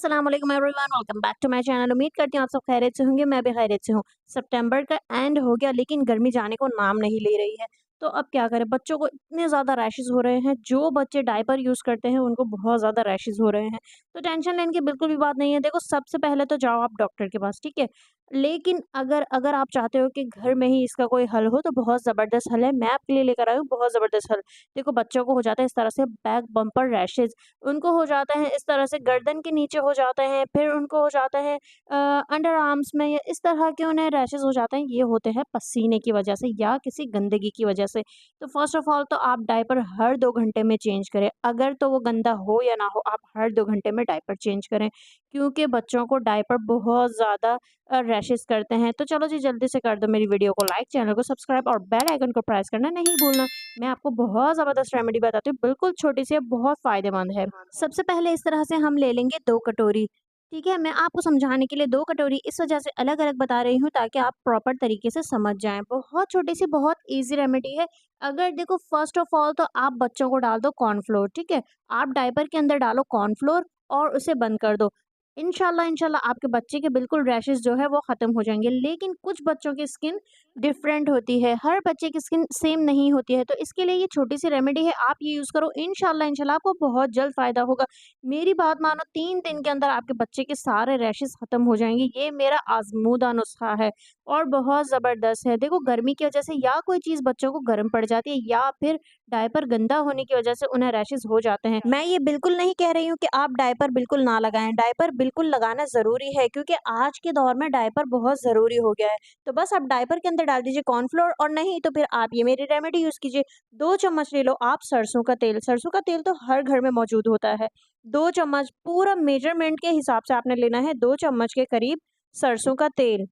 अस्सलाम वालेकुम everyone, welcome back to my channel. उम्मीद करती हूँ आप सब खैरियत से होंगे। मैं भी खैरियत से हूँ। सितंबर का एंड हो गया लेकिन गर्मी जाने को नाम नहीं ले रही है। तो अब क्या करें, बच्चों को इतने ज़्यादा रैशेज़ हो रहे हैं। जो बच्चे डायपर यूज़ करते हैं उनको बहुत ज़्यादा रैशेज़ हो रहे हैं। तो टेंशन लेने की बिल्कुल भी बात नहीं है। देखो, सबसे पहले तो जाओ आप डॉक्टर के पास, ठीक है? लेकिन अगर अगर आप चाहते हो कि घर में ही इसका कोई हल हो तो बहुत ज़बरदस्त हल है। मैं आपके लिए लेकर आई हूँ बहुत ज़बरदस्त हल। देखो, बच्चों को हो जाता है इस तरह से बैक बम्पर रैशेज़। उनको हो जाता है इस तरह से गर्दन के नीचे हो जाते हैं, फिर उनको हो जाता है अंडर आर्म्स में, या इस तरह के उन्हें रैशेज़ हो जाते हैं। ये होते हैं पसीने की वजह से या किसी गंदगी की वजह से। तो फर्स्ट ऑफ ऑल तो आप डायपर हर 2 घंटे में चेंज करें। अगर तो वो गंदा हो या ना हो, आप हर 2 घंटे में डायपर चेंज करें, क्योंकि बच्चों को डायपर बहुत ज़्यादा रैशेज़ करते हैं। तो चलो जी, जल्दी से कर दो मेरी वीडियो को लाइक, चैनल को सब्सक्राइब और बेल आइकन को प्रेस करना नहीं भूलना। मैं आपको बहुत ज़बरदस्त रेमेडी बताती हूँ, बिल्कुल छोटी सी है, बहुत फ़ायदेमंद है। सबसे पहले इस तरह से हम ले लेंगे 2 कटोरी, ठीक है? मैं आपको समझाने के लिए 2 कटोरी इस वजह से अलग-अलग बता रही हूँ ताकि आप प्रॉपर तरीके से समझ जाएँ। बहुत छोटी-सी, बहुत ईज़ी रेमेडी है। अगर देखो, फ़र्स्ट ऑफ ऑल तो आप बच्चों को डाल दो कॉर्नफ्लोर, ठीक है? आप डायपर के अंदर डालो कॉर्नफ्लोर और उसे बंद कर दो। इंशाल्लाह इंशाल्लाह आपके बच्चे के बिल्कुल रैशेज़ जो है वो ख़त्म हो जाएँगे। लेकिन कुछ बच्चों की स्किन डिफरेंट होती है, हर बच्चे की स्किन सेम नहीं होती है, तो इसके लिए ये छोटी-सी रेमेडी है, आप ये यूज़ करो। इंशाल्लाह इंशाल्लाह आपको बहुत जल्द फ़ायदा होगा। मेरी बात मानो, 3 दिन के अंदर आपके बच्चे के सारे रैशेज़ ख़त्म हो जाएँगे। ये मेरा आज़मूदा नुस्ख़ा है और बहुत ज़बरदस्त है। देखो, गर्मी की वजह से या कोई चीज़ बच्चों को गर्म पड़ जाती है या फिर डायपर गंदा होने की वजह से उन्हें रैशेज़ हो जाते हैं। मैं ये बिल्कुल नहीं कह रही हूँ कि आप डायपर बिल्कुल ना लगाएँ, डायपर बिल्कुल लगाना ज़रूरी है, क्योंकि आज के दौर में डायपर बहुत ज़रूरी हो गया है। तो बस आप डायपर के अंदर डाल दीजिए कॉर्नफ्लोर, और नहीं तो फिर आप ये मेरी रेमेडी यूज़ कीजिए। 2 चम्मच ले लो आप सरसों का तेल तो हर घर में मौजूद होता है। 2 चम्मच पूरा मेज़रमेंट के हिसाब से आपने लेना है, 2 चम्मच के करीब सरसों का तेल।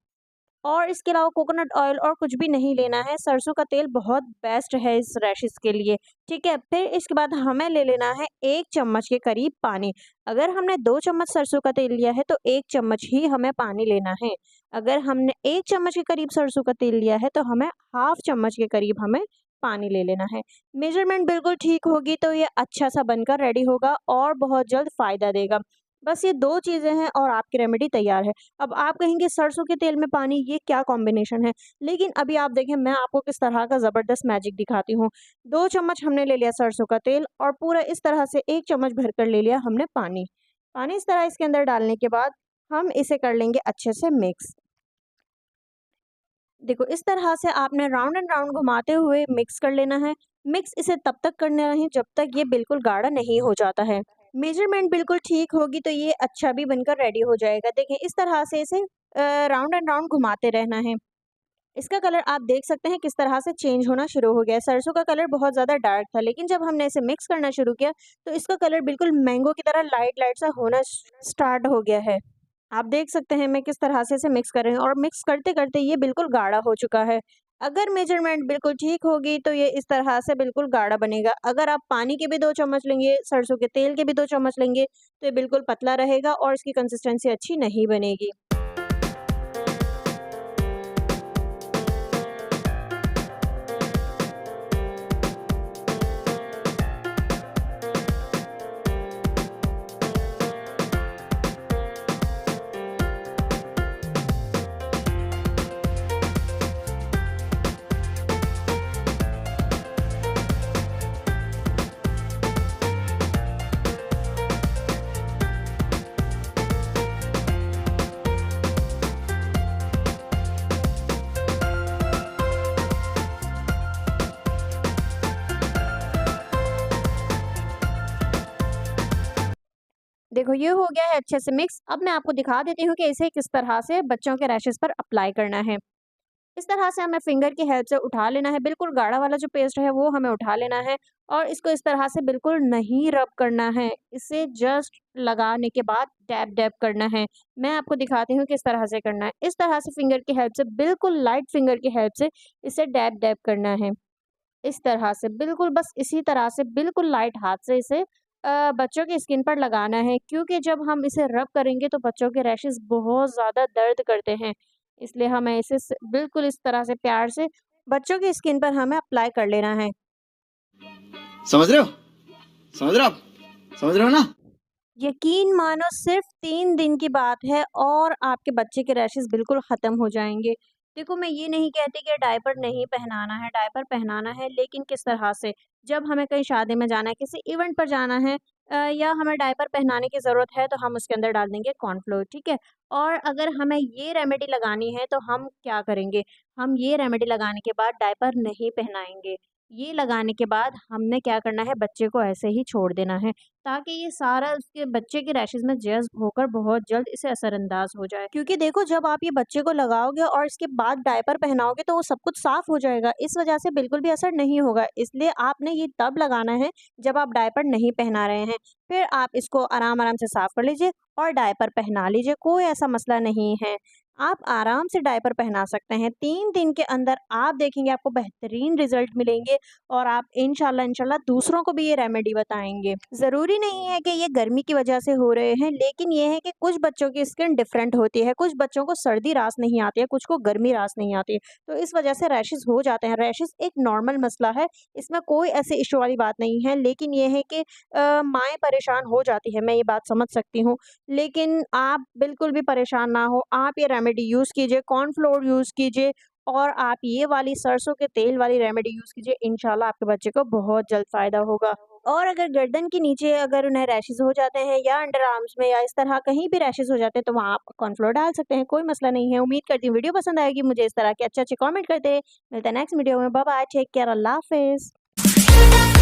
और इसके अलावा कोकोनट ऑयल और कुछ भी नहीं लेना है, सरसों का तेल बहुत बेस्ट है इस रैशेज़ के लिए, ठीक है? फिर इसके बाद हमें ले लेना है 1 चम्मच के करीब पानी। अगर हमने 2 चम्मच सरसों का तेल लिया है तो 1 चम्मच ही हमें पानी लेना है। अगर हमने 1 चम्मच के करीब सरसों का तेल लिया है तो हमें हाफ़ चम्मच के करीब हमें पानी ले लेना है। मेज़रमेंट बिल्कुल ठीक होगी तो ये अच्छा-सा बनकर रेडी होगा और बहुत जल्द फ़ायदा देगा। बस ये 2 चीज़ें हैं और आपकी रेमेडी तैयार है। अब आप कहेंगे सरसों के तेल में पानी, ये क्या कॉम्बिनेशन है? लेकिन अभी आप देखें, मैं आपको किस तरह का ज़बरदस्त मैजिक दिखाती हूँ। 2 चम्मच हमने ले लिया सरसों का तेल और पूरा इस तरह से 1 चम्मच भरकर ले लिया हमने पानी। पानी इस तरह इसके अंदर डालने के बाद हम इसे कर लेंगे अच्छे से मिक्स। देखो, इस तरह से आपने राउंड एंड राउंड घुमाते हुए मिक्स कर लेना है। मिक्स इसे तब तक करना है जब तक ये बिल्कुल गाढ़ा नहीं हो जाता है। मेजरमेंट बिल्कुल ठीक होगी तो ये अच्छा भी बनकर रेडी हो जाएगा। देखिए, इस तरह से इसे राउंड एंड राउंड घुमाते रहना है। इसका कलर आप देख सकते हैं किस तरह से चेंज होना शुरू हो गया है। सरसों का कलर बहुत ज़्यादा डार्क था, लेकिन जब हमने इसे मिक्स करना शुरू किया तो इसका कलर बिल्कुल मैंगो की तरह लाइट लाइट सा होना स्टार्ट हो गया है। आप देख सकते हैं मैं किस तरह से इसे मिक्स कर रही हूँ और मिक्स करते-करते ये बिल्कुल गाढ़ा हो चुका है। अगर मेजरमेंट बिल्कुल ठीक होगी तो ये इस तरह से बिल्कुल गाढ़ा बनेगा। अगर आप पानी के भी 2 चम्मच लेंगे, सरसों के तेल के भी 2 चम्मच लेंगे तो ये बिल्कुल पतला रहेगा और इसकी कंसिस्टेंसी अच्छी नहीं बनेगी। देखो, ये हो गया है अच्छे से मिक्स। अब मैं आपको दिखा देती हूँ कि इसे किस तरह से बच्चों के रैशेज़ पर अप्लाई करना है। इस तरह से हमें फिंगर की हेल्प से उठा लेना है, बिल्कुल गाढ़ा वाला जो पेस्ट है वो हमें उठा लेना है और इसको इस तरह से बिल्कुल नहीं रब करना है। इसे जस्ट लगाने के बाद डैब-डैब करना है। मैं आपको दिखाती हूँ किस तरह से करना है। इस तरह से फिंगर की हेल्प से, बिल्कुल लाइट फिंगर की हेल्प से इसे डैब-डैब करना है। इस तरह से बिल्कुल, बस इसी तरह से बिल्कुल लाइट हाथ से इसे बच्चों की स्किन पर लगाना है, क्योंकि जब हम इसे रब करेंगे तो बच्चों के रैशेज़ बहुत ज़्यादा दर्द करते हैं। इसलिए हमें इसे बिल्कुल इस तरह से प्यार से बच्चों की स्किन पर हमें अप्लाई कर लेना है। समझ रहे हो? समझ रहे हो आप? समझ रहे हो ना? यकीन मानो सिर्फ़ 3 दिन की बात है और आपके बच्चे के रैशेज़ बिल्कुल ख़त्म हो जाएँगे। देखो, मैं ये नहीं कहती कि डायपर नहीं पहनाना है, डायपर पहनाना है, लेकिन किस तरह से? जब हमें कहीं शादी में जाना है, किसी इवेंट पर जाना है या हमें डायपर पहनाने की ज़रूरत है, तो हम उसके अंदर डाल देंगे कॉर्नफ्लोर, ठीक है? और अगर हमें ये रेमेडी लगानी है, तो हम क्या करेंगे? हम ये रेमेडी लगाने के बाद डायपर नहीं पहनाएँगे। ये लगाने के बाद हमने क्या करना है, बच्चे को ऐसे ही छोड़ देना है। ताकि ये सारा उसके बच्चे के रैशेज़ में जज़्ब होकर बहुत जल्द इसे असरअंदाज़ हो जाए। क्योंकि देखो, जब आप ये बच्चे को लगाओगे और इसके बाद डायपर पहनाओगे तो वो सब कुछ साफ़ हो जाएगा। इस वज़ह से बिल्कुल भी असर नहीं होगा। इसलिए आपने ये तब लगाना है जब आप डायपर नहीं पहना रहे हैं। फिर आप इसको आराम-आराम से साफ़ कर लीजिए और डायपर पहना लीजिए, कोई ऐसा मसला नहीं है। आप आराम से डायपर पहना सकते हैं। 3 दिन के अंदर आप देखेंगे आपको बेहतरीन रिज़ल्ट मिलेंगे और आप इंशाल्लाह दूसरों को भी ये रेमेडी बताएँगे। ज़रूरी नहीं है कि ये गर्मी की वजह से हो रहे हैं, लेकिन ये है कि कुछ बच्चों की स्किन डिफरेंट होती है, कुछ बच्चों को सर्दी-रास नहीं आती है, कुछ को गर्मी-रास नहीं आती है, तो इस वजह से रैशेज़ हो जाते हैं। रैशेज़ एक नॉर्मल मसला है, इसमें कोई ऐसी इश्यू वाली बात नहीं है, लेकिन ये है कि माएँ परेशान हो जाती हैं, मैं ये बात समझ सकती हूँ। लेकिन आप बिल्कुल भी परेशान ना हो, आप ये रेमेडी यूज़ कीजिए, कॉर्नफ्लोर यूज़ कीजिए और आप ये वाली सरसों के तेल वाली रेमेडी यूज़ कीजिए, इंशाल्लाह आपके बच्चे को बहुत जल्द फ़ायदा होगा। और अगर गर्दन के नीचे अगर उन्हें रैशेज़ हो जाते हैं या अंडर आर्म्स में या इस तरह कहीं भी रैशेज़ हो जाते हैं, तो वहाँ आप कॉर्नफ्लोर डाल सकते हैं, कोई मसला नहीं है। उम्मीद करती हूँ वीडियो पसंद आएगी, मुझे इस तरह के अच्छे-अच्छे कमेंट करते रहिए। मिलते हैं नेक्स्ट वीडियो में, बाय बाय, टेक केयर, अल्लाह हाफ़िज़।